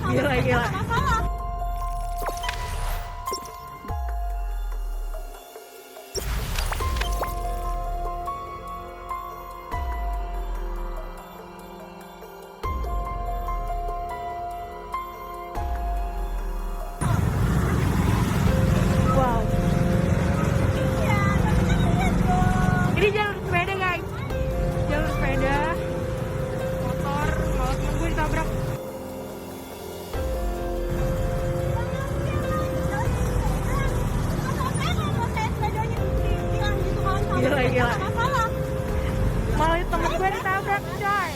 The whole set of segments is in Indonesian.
Gila, gila. Wow. Ini jalur sepeda, guys. Jalur sepeda. Motor, kalau temen gue ditabrak. Gila, gila. Malah temen gue ditabrak, coy.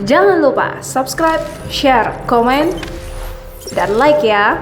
Jangan lupa subscribe, share, komen, dan like ya.